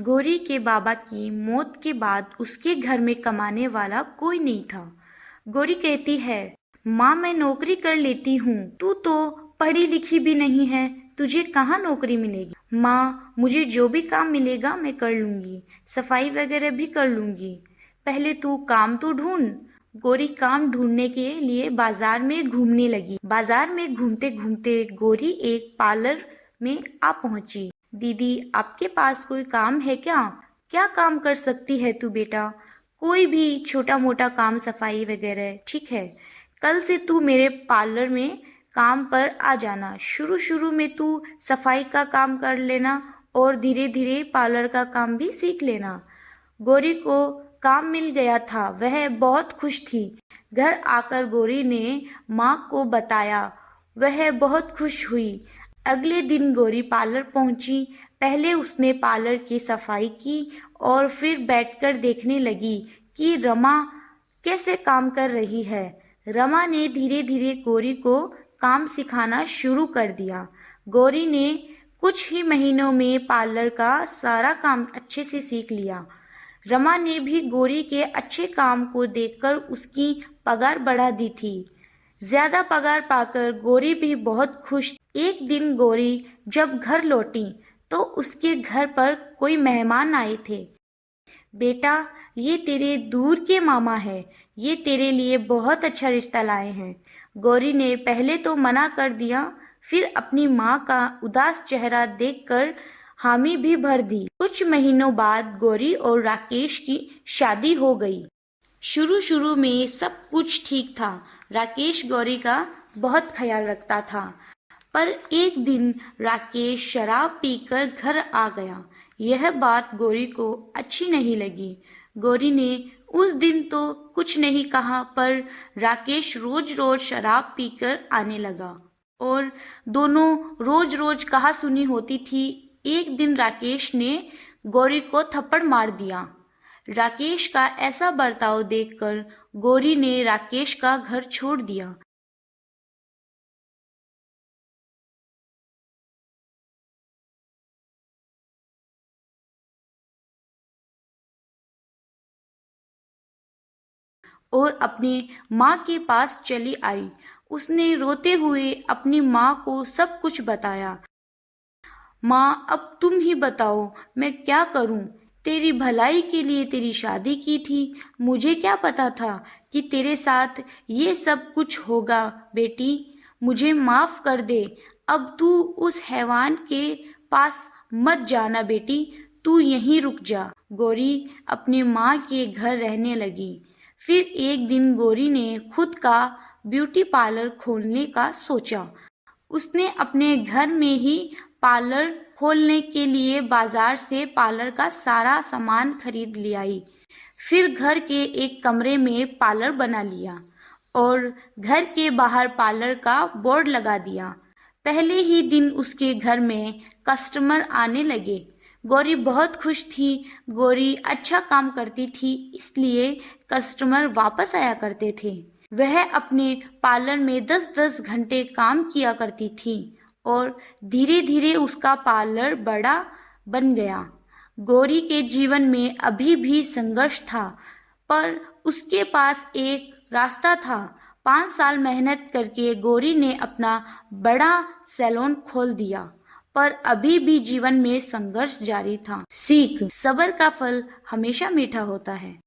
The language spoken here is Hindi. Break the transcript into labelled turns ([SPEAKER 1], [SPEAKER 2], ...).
[SPEAKER 1] गौरी के बाबा की मौत के बाद उसके घर में कमाने वाला कोई नहीं था। गौरी कहती है, माँ मैं नौकरी कर लेती हूँ, तू तो पढ़ी लिखी भी नहीं है, तुझे कहाँ नौकरी मिलेगी। माँ मुझे जो भी काम मिलेगा मैं कर लूँगी, सफाई वगैरह भी कर लूँगी, पहले तू काम तो ढूंढ। गौरी काम ढूंढने के लिए बाजार में घूमने लगी। बाजार में घूमते घूमते गौरी एक पार्लर में आ पहुंची। दीदी आपके पास कोई काम है क्या? क्या काम कर सकती है तू बेटा? कोई भी छोटा मोटा काम, सफाई वगैरह, ठीक है। कल से तू मेरे पार्लर में काम पर आ जाना। शुरू शुरू में तू सफाई का काम कर लेना और धीरे धीरे पार्लर का काम भी सीख लेना। गौरी को काम मिल गया था, वह बहुत खुश थी। घर आकर गौरी ने माँ को बताया, वह बहुत खुश हुई। अगले दिन गौरी पार्लर पहुंची। पहले उसने पार्लर की सफाई की और फिर बैठकर देखने लगी कि रमा कैसे काम कर रही है। रमा ने धीरे धीरे गौरी को काम सिखाना शुरू कर दिया। गौरी ने कुछ ही महीनों में पार्लर का सारा काम अच्छे से सीख लिया। रमा ने भी गौरी के अच्छे काम को देखकर उसकी पगार बढ़ा दी थी। ज्यादा पगार पाकर गौरी भी बहुत खुश। एक दिन गौरी जब घर लौटी तो उसके घर पर कोई मेहमान आए थे। बेटा ये तेरे दूर के मामा है, ये तेरे लिए बहुत अच्छा रिश्ता लाए हैं। गौरी ने पहले तो मना कर दिया, फिर अपनी माँ का उदास चेहरा देखकर हामी भी भर दी। कुछ महीनों बाद गौरी और राकेश की शादी हो गई। शुरू शुरू में सब कुछ ठीक था। राकेश गौरी का बहुत ख्याल रखता था, पर एक दिन राकेश शराब पीकर घर आ गया। यह बात गौरी को अच्छी नहीं लगी। गौरी ने उस दिन तो कुछ नहीं कहा, पर राकेश रोज रोज शराब पीकर आने लगा और दोनों रोज रोज कहा सुनी होती थी। एक दिन राकेश ने गौरी को थप्पड़ मार दिया। राकेश का ऐसा बर्ताव देखकर गौरी ने राकेश का घर छोड़ दिया। और अपनी माँ के पास चली आई। उसने रोते हुए अपनी माँ को सब कुछ बताया। माँ अब तुम ही बताओ मैं क्या करूं? तेरी भलाई के लिए तेरी शादी की थी, मुझे क्या पता था कि तेरे साथ ये सब कुछ होगा। बेटी मुझे माफ कर दे, अब तू उस हैवान के पास मत जाना। बेटी तू यहीं रुक जा। गौरी अपनी माँ के घर रहने लगी। फिर एक दिन गौरी ने खुद का ब्यूटी पार्लर खोलने का सोचा। उसने अपने घर में ही पार्लर खोलने के लिए बाजार से पार्लर का सारा सामान खरीद ले आई। फिर घर के एक कमरे में पार्लर बना लिया और घर के बाहर पार्लर का बोर्ड लगा दिया। पहले ही दिन उसके घर में कस्टमर आने लगे। गौरी बहुत खुश थी। गौरी अच्छा काम करती थी, इसलिए कस्टमर वापस आया करते थे। वह अपने पार्लर में 10-10 घंटे काम किया करती थी और धीरे धीरे उसका पार्लर बड़ा बन गया। गौरी के जीवन में अभी भी संघर्ष था, पर उसके पास एक रास्ता था। 5 साल मेहनत करके गौरी ने अपना बड़ा सैलून खोल दिया, पर अभी भी जीवन में संघर्ष जारी था। सीख, सब्र का फल हमेशा मीठा होता है।